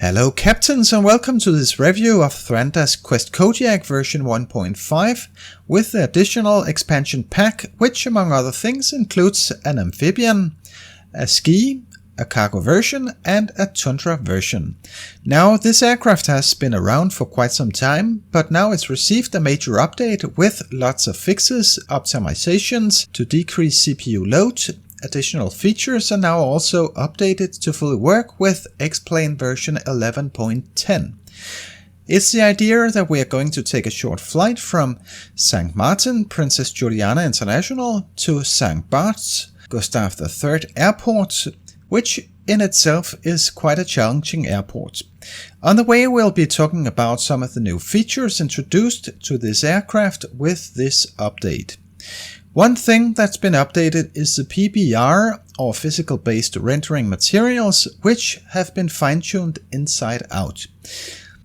Hello captains and welcome to this review of Thranda's Quest Kodiak version 1.5 with the additional expansion pack, which among other things includes an amphibian, a ski, a cargo version and a tundra version. Now this aircraft has been around for quite some time, but now it's received a major update with lots of fixes, optimizations to decrease CPU load, additional features, and now also updated to fully work with X-Plane version 11.10. It's the idea that we are going to take a short flight from St. Martin, Princess Juliana International to St. Barts, Gustav III Airport, which in itself is quite a challenging airport. On the way we'll be talking about some of the new features introduced to this aircraft with this update. One thing that's been updated is the PBR, or physical based rendering materials, which have been fine-tuned inside out.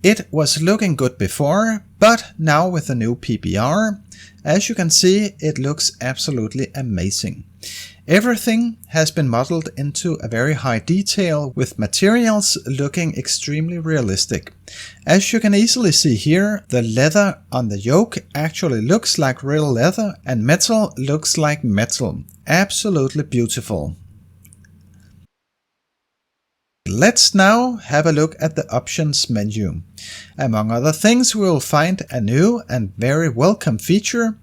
It was looking good before, but now with the new PBR, as you can see, it looks absolutely amazing. Everything has been modeled into a very high detail with materials looking extremely realistic. As you can easily see here, the leather on the yoke actually looks like real leather and metal looks like metal. Absolutely beautiful. Let's now have a look at the options menu. Among other things, we will find a new and very welcome feature,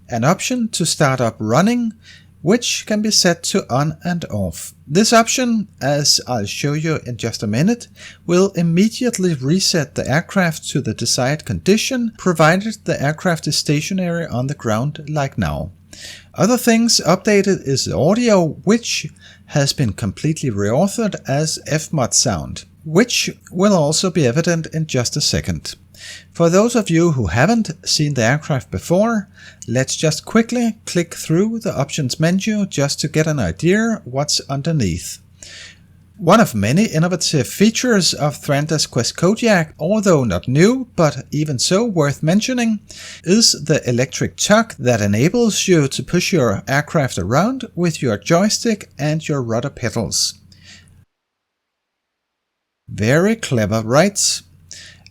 an option to start up running, which can be set to on and off. This option, as I'll show you in just a minute, will immediately reset the aircraft to the desired condition, provided the aircraft is stationary on the ground like now. Other things updated is the audio, which has been completely reauthored as FMOD sound, which will also be evident in just a second. For those of you who haven't seen the aircraft before, let's just quickly click through the options menu just to get an idea what's underneath. One of many innovative features of Thranda's Quest Kodiak, although not new, but even so worth mentioning, is the electric tug that enables you to push your aircraft around with your joystick and your rudder pedals. Very clever, right?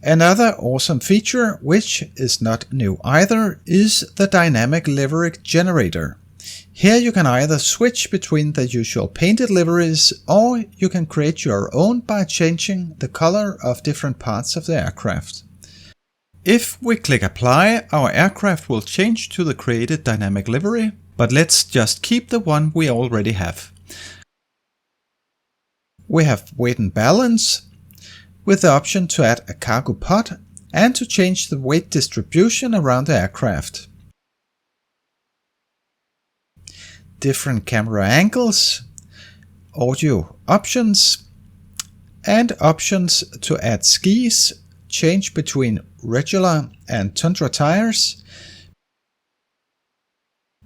Another awesome feature, which is not new either, is the dynamic livery generator. Here you can either switch between the usual painted liveries, or you can create your own by changing the color of different parts of the aircraft. If we click apply, our aircraft will change to the created dynamic livery, but let's just keep the one we already have. We have weight and balance, with the option to add a cargo pod and to change the weight distribution around the aircraft. Different camera angles, audio options, and options to add skis, change between regular and tundra tires,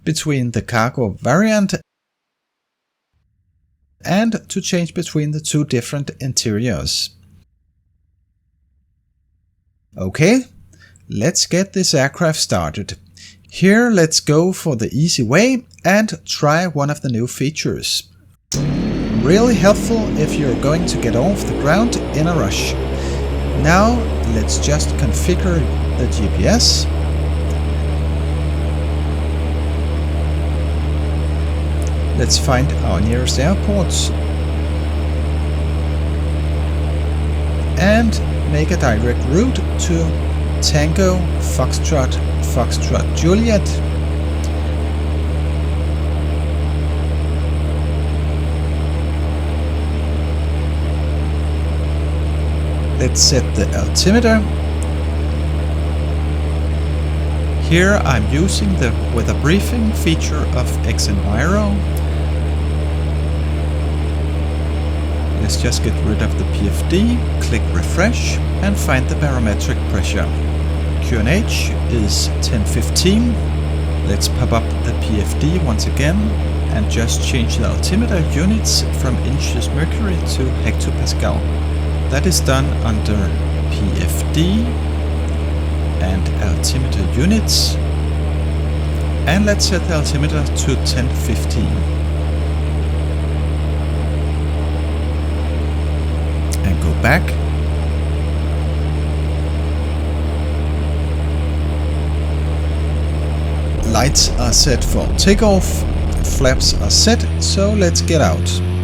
between the cargo variant, and to change between the two different interiors. Okay, let's get this aircraft started. Here let's go for the easy way and try one of the new features. Really helpful if you're going to get off the ground in a rush. Now let's just configure the GPS. Let's find our nearest airports and make a direct route to Tango Foxtrot Foxtrot Juliet. Let's set the altimeter. Here I'm using the weather briefing feature of Xenviro. Let's just get rid of the PFD, click refresh and find the barometric pressure. QNH is 1015. Let's pop up the PFD once again and just change the altimeter units from inches mercury to hectopascal. That is done under PFD and altimeter units. And let's set the altimeter to 1015. Back Lights are set for takeoff, flaps are set, so let's get out.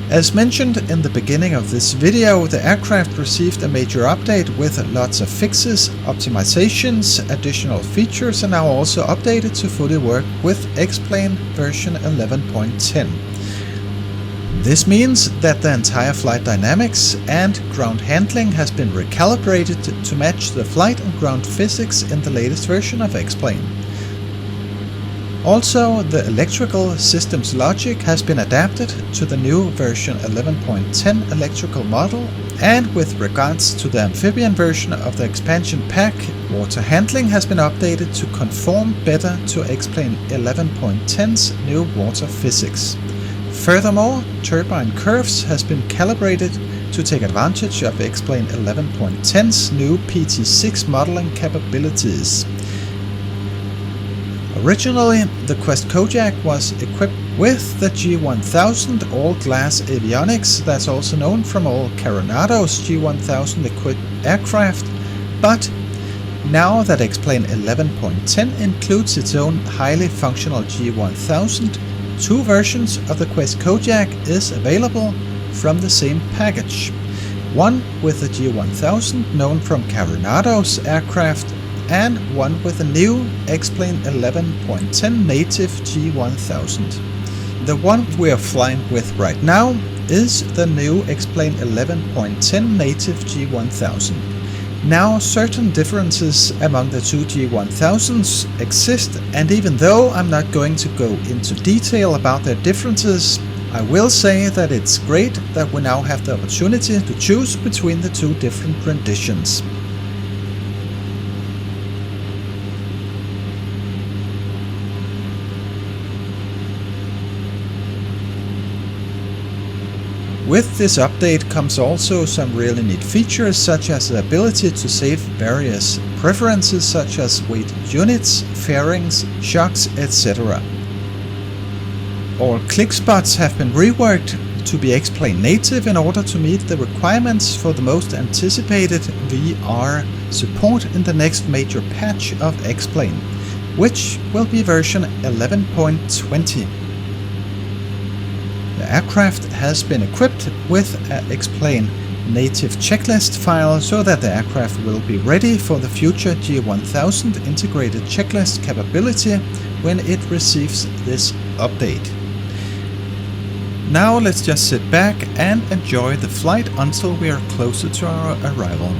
As mentioned in the beginning of this video, the aircraft received a major update with lots of fixes, optimizations, additional features, and now also updated to fully work with X-Plane version 11.10. This means that the entire flight dynamics and ground handling has been recalibrated to match the flight and ground physics in the latest version of X-Plane. Also, the electrical systems logic has been adapted to the new version 11.10 electrical model, and with regards to the amphibian version of the expansion pack, water handling has been updated to conform better to X-Plane 11.10's new water physics. Furthermore, turbine curves has been calibrated to take advantage of X-Plane 11.10's new PT6 modeling capabilities. Originally, the Quest Kodiak was equipped with the G1000 all-glass avionics that's also known from all Coronado's G1000 equipped aircraft, but now that X-Plane 11.10 includes its own highly functional G1000, two versions of the Quest Kodiak is available from the same package. One with the G1000 known from Coronado's aircraft, and one with the new X-Plane 11.10 native G1000. The one we are flying with right now is the new X-Plane 11.10 native G1000. Now, certain differences among the two G1000s exist, and even though I'm not going to go into detail about their differences, I will say that it's great that we now have the opportunity to choose between the two different renditions. With this update comes also some really neat features, such as the ability to save various preferences such as weight units, fairings, shocks, etc. All click spots have been reworked to be X-Plane native in order to meet the requirements for the most anticipated VR support in the next major patch of X-Plane, which will be version 11.20. The aircraft has been equipped with an X-Plane native checklist file so that the aircraft will be ready for the future G1000 integrated checklist capability when it receives this update. Now let's just sit back and enjoy the flight until we are closer to our arrival.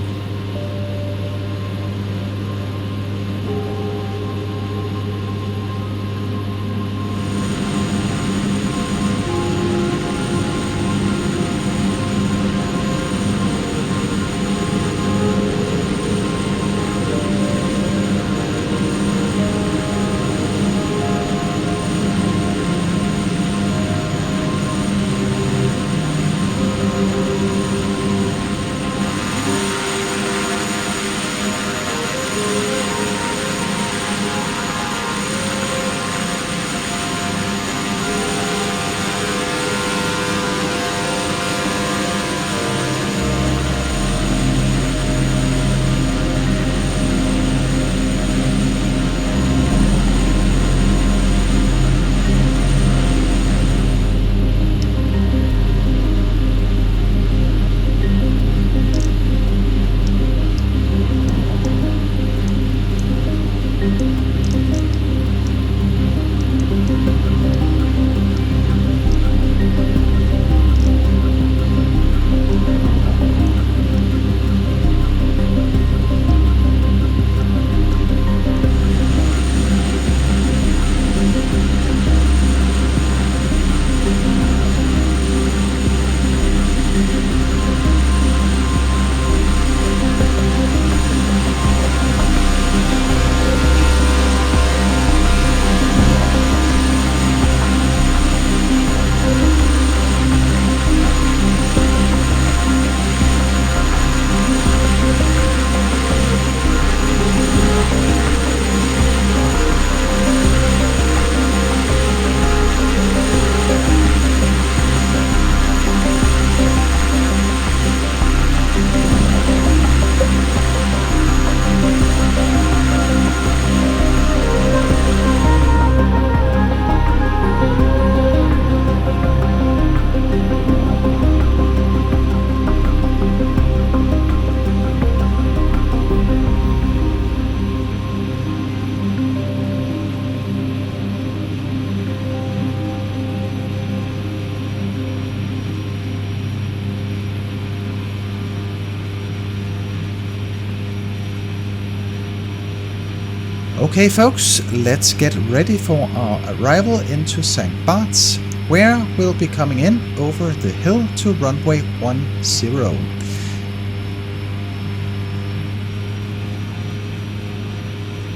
Okay folks, let's get ready for our arrival into St. Barts, where we'll be coming in over the hill to runway 10.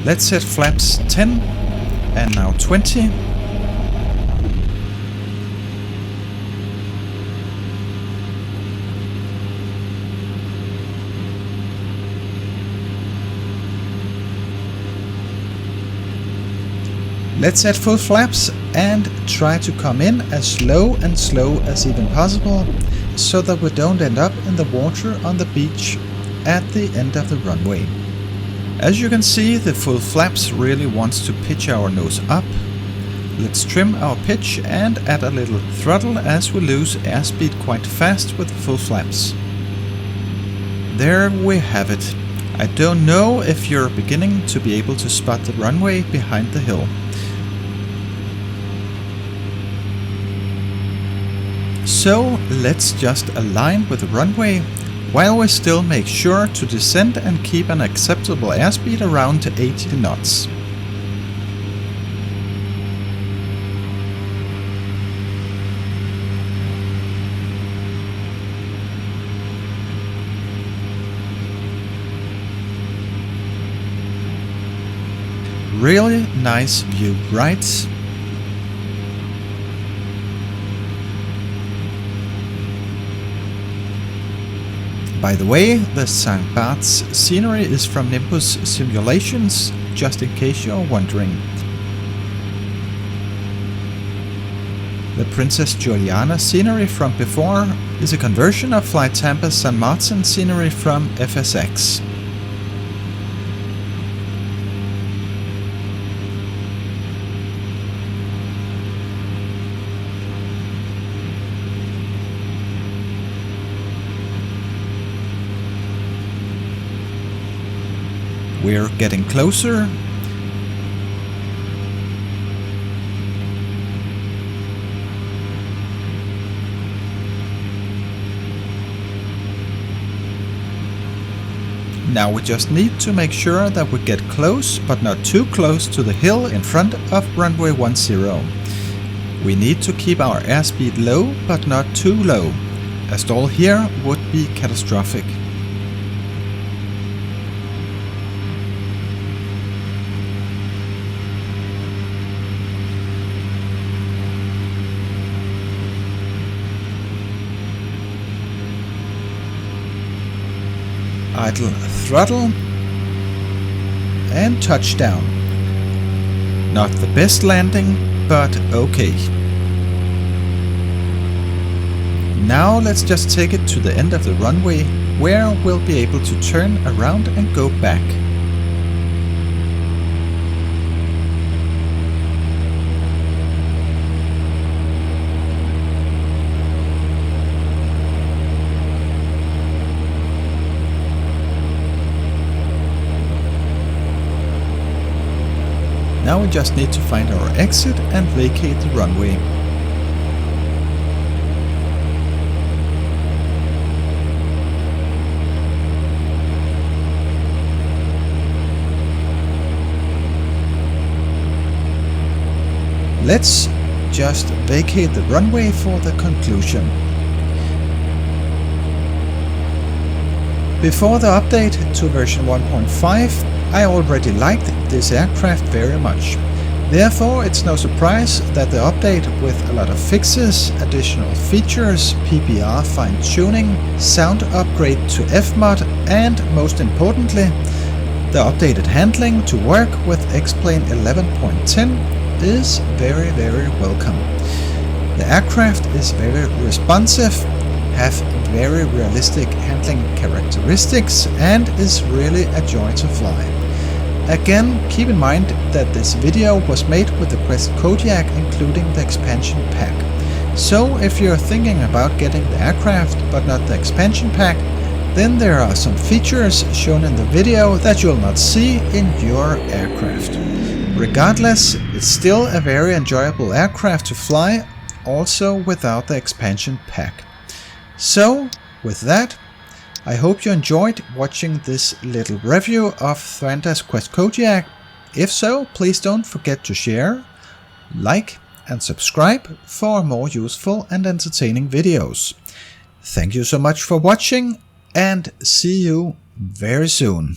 Let's set flaps 10 and now 20. Let's set full flaps and try to come in as slow as even possible, so that we don't end up in the water on the beach at the end of the runway. As you can see, the full flaps really wants to pitch our nose up. Let's trim our pitch and add a little throttle as we lose airspeed quite fast with full flaps. There we have it. I don't know if you're beginning to be able to spot the runway behind the hill. So let's just align with the runway, while we still make sure to descend and keep an acceptable airspeed around 80 knots. Really nice view, right? By the way, the St. Barts scenery is from Nimbus Simulations, just in case you're wondering. The Princess Juliana scenery from before is a conversion of Flight Tampa's San Martin scenery from FSX. We're getting closer. Now we just need to make sure that we get close, but not too close to the hill in front of runway 10. We need to keep our airspeed low, but not too low. A stall here would be catastrophic. Idle throttle and touchdown. Not the best landing, but okay. Now let's just take it to the end of the runway, where we'll be able to turn around and go back. Now we just need to find our exit and vacate the runway. Let's just vacate the runway for the conclusion. Before the update to version 1.5, I already liked this aircraft very much. Therefore, it's no surprise that the update, with a lot of fixes, additional features, PBR fine-tuning, sound upgrade to FMOD, and most importantly, the updated handling to work with X-Plane 11.10 is very welcome. The aircraft is very responsive, have very realistic handling characteristics, and is really a joy to fly. Again, keep in mind that this video was made with the Quest Kodiak, including the expansion pack. So if you're thinking about getting the aircraft but not the expansion pack, then there are some features shown in the video that you'll not see in your aircraft. Regardless, it's still a very enjoyable aircraft to fly, also without the expansion pack. So, with that, I hope you enjoyed watching this little review of Thranda's Quest Kodiak. If so, please don't forget to share, like and subscribe for more useful and entertaining videos. Thank you so much for watching, and see you very soon.